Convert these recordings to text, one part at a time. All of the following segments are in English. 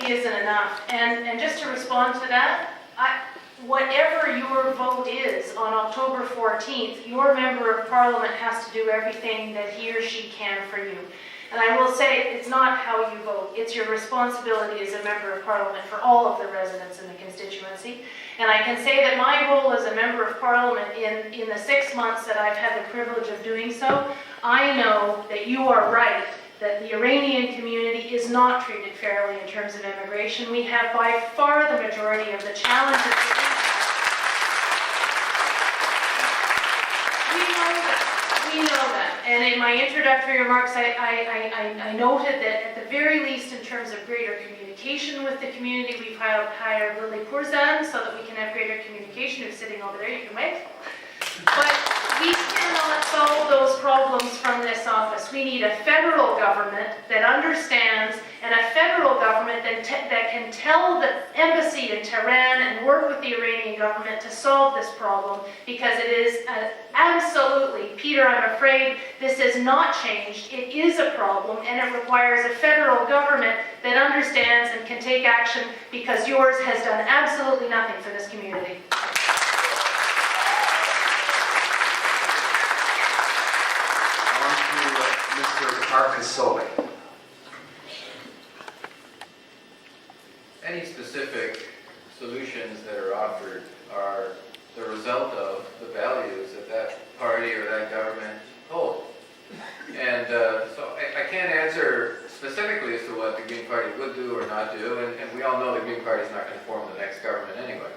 legitimacy isn't enough. And just to respond to that, whatever your vote is on October 14th, your member of parliament has to do everything that he or she can for you. And I will say, it's not how you vote. It's your responsibility as a member of parliament for all of the residents in the constituency. And I can say that my role as a member of parliament in the 6 months that I've had the privilege of doing so, I know that you are right, that the Iranian community is not treated fairly in terms of immigration. We have by far the majority of the challenges that we have. We know that. And in my introductory remarks, I noted that at the very least, in terms of greater communication with the community, we've hired Lily Pourzan so that we can have greater communication. Who's sitting over there? You can wave. But we cannot solve those problems from this office. We need a federal government that understands, and a federal government that can tell the embassy in Tehran and work with the Iranian government to solve this problem, because it is absolutely, Peter, I'm afraid this has not changed. It is a problem, and it requires a federal government that understands and can take action, because yours has done absolutely nothing for this community. Any specific solutions that are offered are the result of the values that that party or that government hold. And so I can't answer specifically as to what the Green Party would do or not do, and we all know the Green Party is not going to form the next government anyway.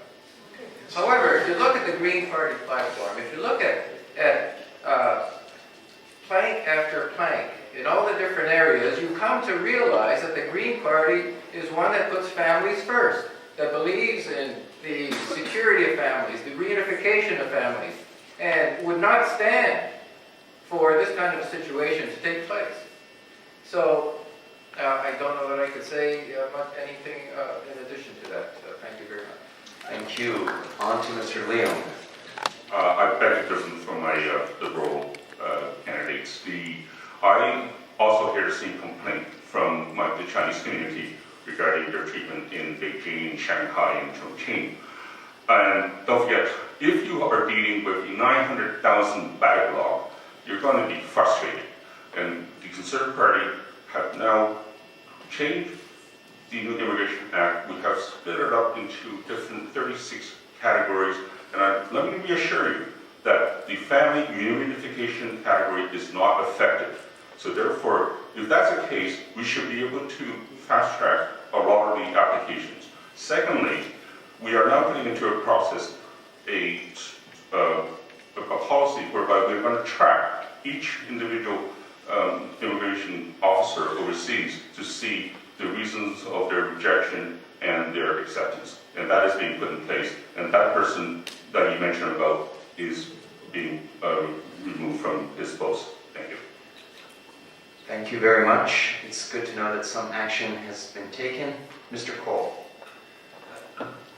However, if you look at the Green Party platform, if you look at plank after plank, in all the different areas, you come to realize that the Green Party is one that puts families first, that believes in the security of families, the reunification of families, and would not stand for this kind of a situation to take place. So, I don't know that I could say anything in addition to that. Thank you very much. Thank you. On to Mr. Leon. I beg to differ from my Liberal candidates. I also hear the same complaint from the Chinese community regarding their treatment in Beijing, Shanghai, and Chongqing. And don't forget, if you are dealing with a 900,000 backlog, you're going to be frustrated. And the Conservative Party have now changed the new Immigration Act. We have split it up into different 36 categories. And let me reassure you that the family reunification category is not affected. So therefore, if that's the case, we should be able to fast track a lot of the applications. Secondly, we are now putting into a process a policy whereby we're going to track each individual immigration officer overseas to see the reasons of their rejection and their acceptance. And that is being put in place. And that person that you mentioned about is being removed from his post. Thank you. Thank you very much. It's good to know that some action has been taken. Mr. Cole.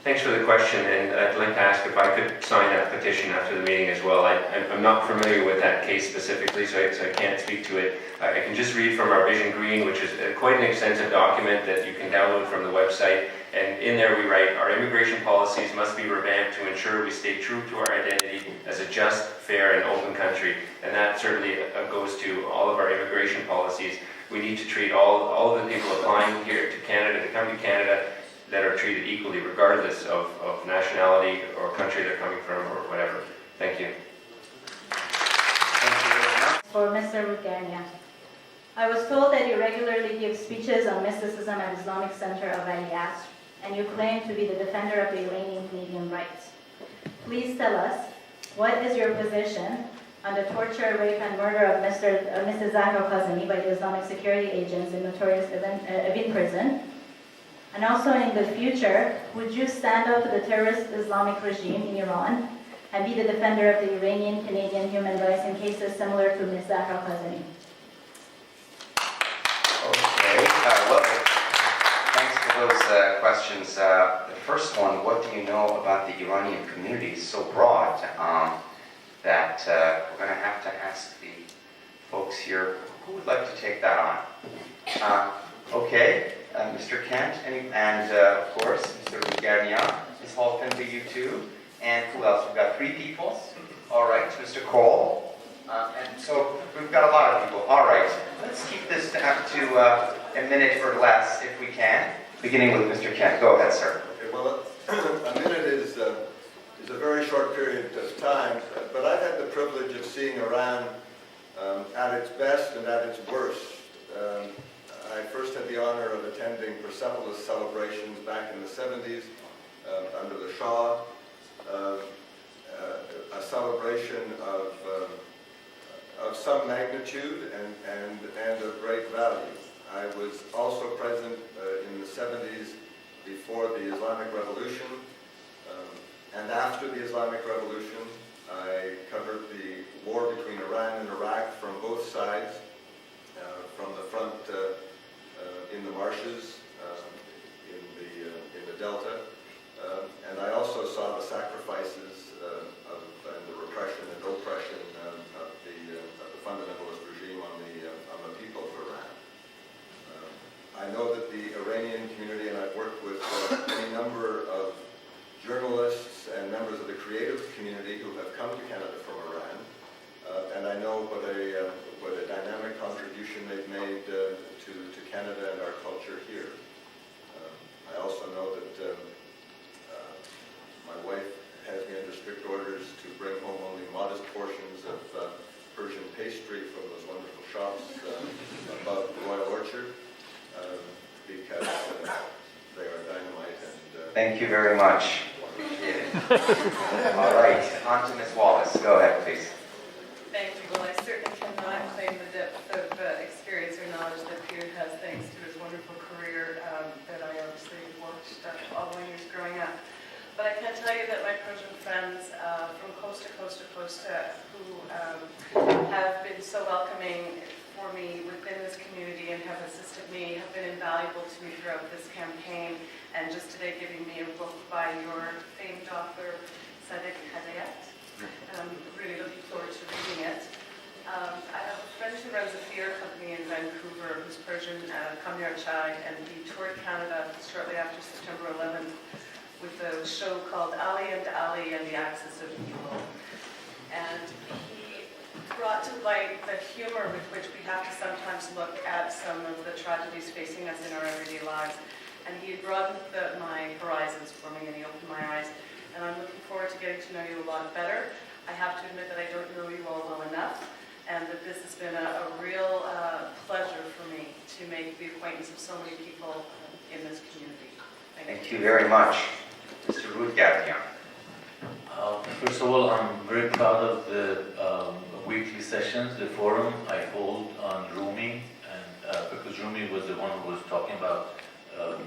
Thanks for the question, and I'd like to ask if I could sign that petition after the meeting as well. I'm not familiar with that case specifically, so I can't speak to it. I can just read from our Vision Green, which is quite an extensive document that you can download from the website. And in there we write, our immigration policies must be revamped to ensure we stay true to our identity as a just, fair, and open country. And that certainly goes to all of our immigration policies. We need to treat all of the people applying here to Canada, to come to Canada, that are treated equally regardless of nationality or country they're coming from or whatever. Thank you. Thank you very much. For Mr. Rugania. I was told that you regularly give speeches on mysticism at Islamic Center of Aliyas, and you claim to be the defender of the Iranian Canadian rights. Please tell us, what is your position on the torture, rape, and murder of Mr. Zahra Khazemi by the Islamic security agents in notorious Evin prison? And also in the future, would you stand up to the terrorist Islamic regime in Iran and be the defender of the Iranian Canadian human rights in cases similar to Ms. Zahra Khazemi? Okay, well, thanks for those questions. The first one, what do you know about the Iranian community, is so broad that we're going to have to ask the folks here who would like to take that on. Okay, Mr. Kent, and of course, Mr. Gagnon. Ms. Halton, to you too. And who else? We've got 3 people. All right, Mr. Cole. And so we've got a lot of people. All right, let's keep this up to a minute or less if we can. Beginning with Mr. Kent. Go ahead, sir. Okay, well, a minute is a very short period of time, but I've had the privilege of seeing Iran at its best and at its worst. I first had the honor of attending Persepolis celebrations back in the 70s under the Shah, a celebration of some magnitude and of great value. I was also present in the 70s before the Islamic Revolution, and after the Islamic Revolution. I covered the war between Iran and Iraq from both sides, from the front in the marshes, in the Delta, and I also saw the sacrifices and the repression and oppression of the fundamentalist regime on the people of Iran. I know that the Iranian community, and I've worked with any number of journalists and members of the creative community who have come to Canada from Iran, and I know what a dynamic contribution they've made to Canada and our culture here. I also know that my wife has me under strict orders to bring home only modest portions of Persian pastry from those wonderful shops above the Royal Orchard, because they are dynamite. And Thank you very much. Appreciate it. All right, on to Ms. Wallace. Go ahead, please. Thank you. Well, I certainly cannot claim the depth of experience or knowledge that Peter has thanks to his wonderful career that I obviously watched all the years growing up. But I can tell you that my Persian friends from coast to coast to coast who have been so welcoming for me within this community and have assisted me, have been invaluable to me throughout this campaign, and just today giving me a book by your famed author, Sadiq Hadayat. I'm really looking forward to reading it. I have a friend who runs a theatre company in Vancouver who's Persian, Kamyar Chai, and he toured Canada shortly after September 11th with a show called Ali and the Axis of Evil. And he brought to light the humor with which we have to sometimes look at some of the tragedies facing us in our everyday lives. And he broadened my horizons for me, and he opened my eyes. And I'm looking forward to getting to know you a lot better. I have to admit that I don't know you all well enough, and that this has been a real pleasure for me to make the acquaintance of so many people in this community. Thank you very much. Mr. Ruth Gagnon. First of all, I'm very proud of the weekly sessions, the forum I hold on Rumi, and because Rumi was the one who was talking about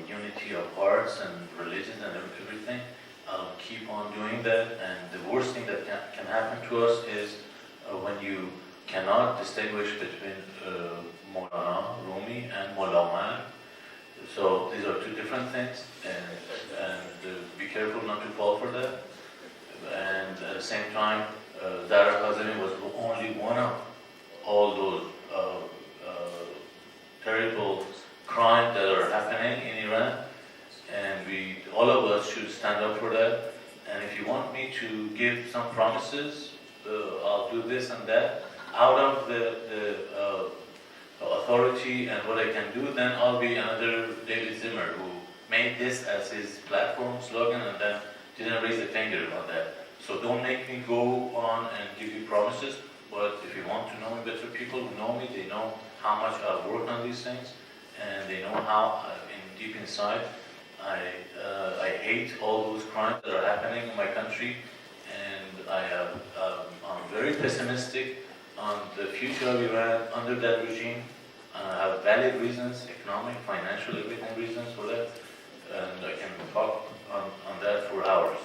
unity of hearts and religion and everything. I'll keep on doing that, and the worst thing that can happen to us is when you cannot distinguish between Maulana Rumi and Mullah Omar. So these are two different things, and be careful not to fall for that. And at the same time, Zara Kazemi was only one of all those terrible crimes that are happening in Iran, and all of us should stand up for that. And if you want me to give some promises, I'll do this and that out of the authority and what I can do, then I'll be another David Zimmer who made this as his platform slogan and then didn't raise a finger on that. So don't make me go on and give you promises, but if you want to know me better, people who know me, they know how much I've worked on these things, and they know how deep inside I hate all those crimes that are happening in my country, and I'm very pessimistic on the future of Iran under that regime. I have valid reasons, economic, financial, everything reasons for that, and I can talk on that for hours.